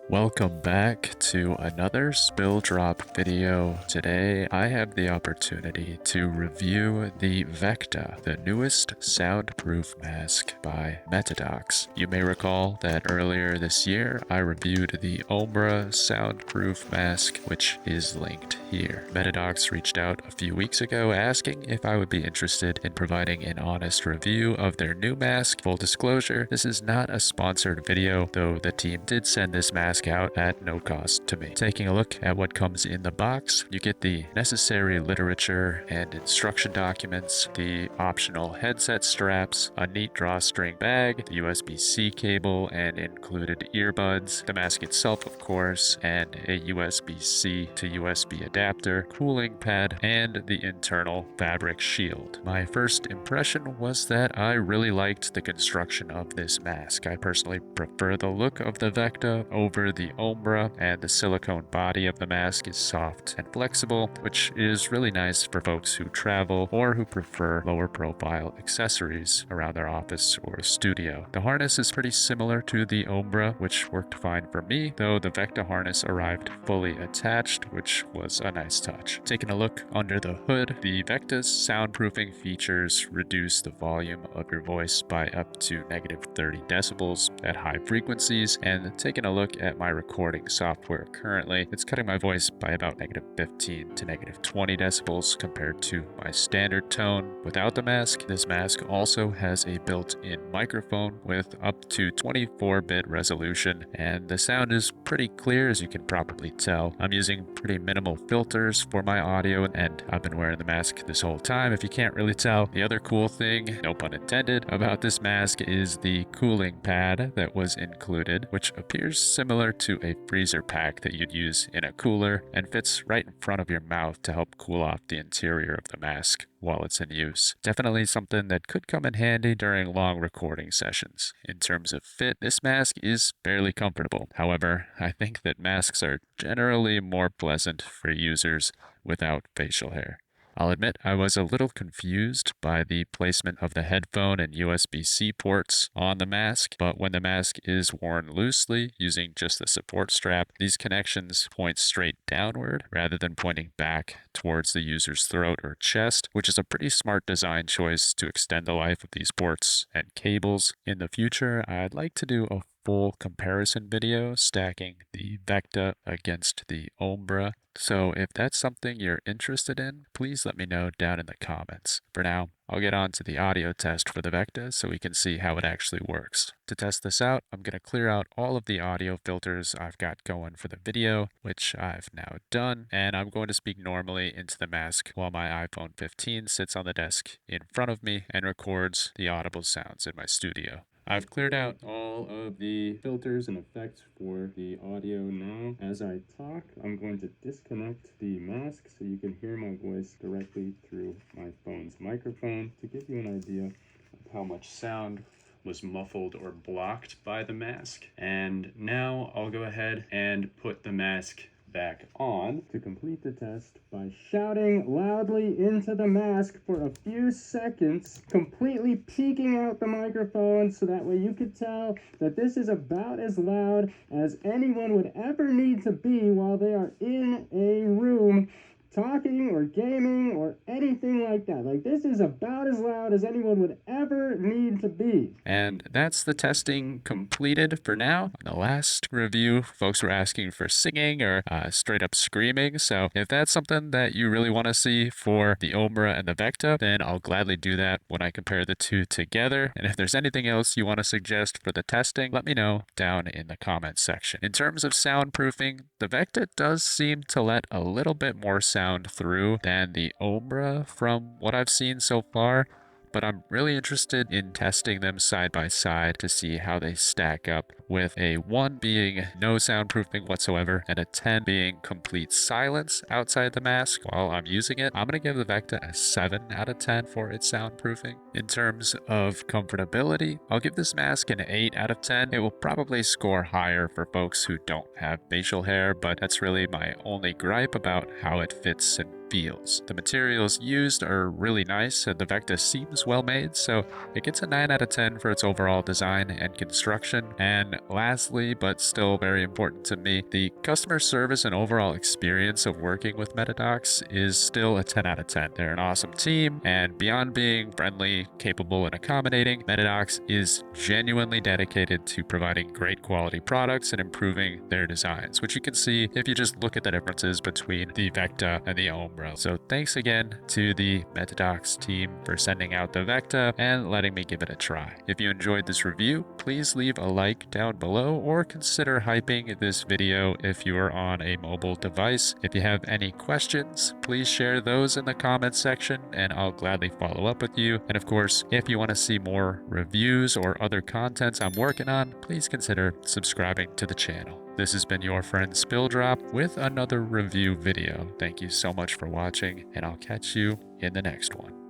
Welcome back to another spill drop video. Today I have the opportunity to review the VEKTA, the newest soundproof mask by Metadox. You may recall that earlier this year I reviewed the Ombra soundproof mask, which is linked here. Metadox reached out a few weeks ago asking if I would be interested in providing an honest review of their new mask. Full disclosure, this is not a sponsored video, though the team did send this mask out at no cost to me. Taking a look at what comes in the box, you get the necessary literature and instruction documents, the optional headset straps, a neat drawstring bag, the USB-C cable and included earbuds, the mask itself of course, and a USB-C to USB adapter, cooling pad, and the internal fabric shield. My first impression was that I really liked the construction of this mask. I personally prefer the look of the VEKTA over the Ombra, and the silicone body of the mask is soft and flexible, which is really nice for folks who travel or who prefer lower profile accessories around their office or studio. The harness is pretty similar to the Ombra, which worked fine for me, though the VEKTA harness arrived fully attached, which was a nice touch. Taking a look under the hood, the VEKTA's soundproofing features reduce the volume of your voice by up to -30 decibels at high frequencies, and taking a look at my recording software currently, it's cutting my voice by about -15 to -20 decibels compared to my standard tone without the mask. This mask also has a built-in microphone with up to 24-bit resolution, and the sound is pretty clear, as you can probably tell. I'm using pretty minimal filters for my audio, and I've been wearing the mask this whole time, if you can't really tell. The other cool thing, no pun intended, about this mask is the cooling pad that was included, which appears similar to a freezer pack that you'd use in a cooler and fits right in front of your mouth to help cool off the interior of the mask while it's in use. Definitely something that could come in handy during long recording sessions. In terms of fit, this mask is fairly comfortable. However, I think that masks are generally more pleasant for users without facial hair. I'll admit I was a little confused by the placement of the headphone and USB-C ports on the mask, but when the mask is worn loosely using just the support strap, these connections point straight downward rather than pointing back towards the user's throat or chest, which is a pretty smart design choice to extend the life of these ports and cables. In the future, I'd like to do a full comparison video stacking the VEKTA against the Ombra. So if that's something you're interested in, please let me know down in the comments. For now, I'll get on to the audio test for the VEKTA so we can see how it actually works. To test this out, I'm going to clear out all of the audio filters I've got going for the video, which I've now done, and I'm going to speak normally into the mask while my iPhone 15 sits on the desk in front of me and records the audible sounds in my studio. I've cleared out all of the filters and effects for the audio now. As I talk, I'm going to disconnect the mask so you can hear my voice directly through my phone's microphone to give you an idea of how much sound was muffled or blocked by the mask. And now I'll go ahead and put the mask back on to complete the test by shouting loudly into the mask for a few seconds, completely peeking out the microphone so that way you could tell that this is about as loud as anyone would ever need to be while they are in a room talking or gaming or anything like that. Like, this is about as loud as anyone would ever need to be. And that's the testing completed for now. In the last review, folks were asking for singing or straight up screaming. So if that's something that you really want to see for the Ombra and the VEKTA, then I'll gladly do that when I compare the two together. And if there's anything else you want to suggest for the testing, let me know down in the comments section. In terms of soundproofing, the VEKTA does seem to let a little bit more sound through than the Ombra from what I've seen so far, but I'm really interested in testing them side by side to see how they stack up, with a 1 being no soundproofing whatsoever and a 10 being complete silence outside the mask while I'm using it. I'm going to give the VEKTA a 7 out of 10 for its soundproofing. In terms of comfortability, I'll give this mask an 8 out of 10. It will probably score higher for folks who don't have facial hair, but that's really my only gripe about how it fits and feels. The materials used are really nice, and the VEKTA seems well made, so it gets a 9 out of 10 for its overall design and construction. And lastly, but still very important to me, the customer service and overall experience of working with Metadox is still a 10 out of 10. They're an awesome team, and beyond being friendly, capable, and accommodating, Metadox is genuinely dedicated to providing great quality products and improving their designs, which you can see if you just look at the differences between the VEKTA and the Umbro. So thanks again to the Metadox team for sending out the VEKTA and letting me give it a try. If you enjoyed this review, please leave a like down below or consider hyping this video if you are on a mobile device. If you have any questions, please share those in the comments section and I'll gladly follow up with you. And of course, if you want to see more reviews or other contents I'm working on, please consider subscribing to the channel. This has been your friend Spilldrop with another review video. Thank you so much for watching, and I'll catch you in the next one.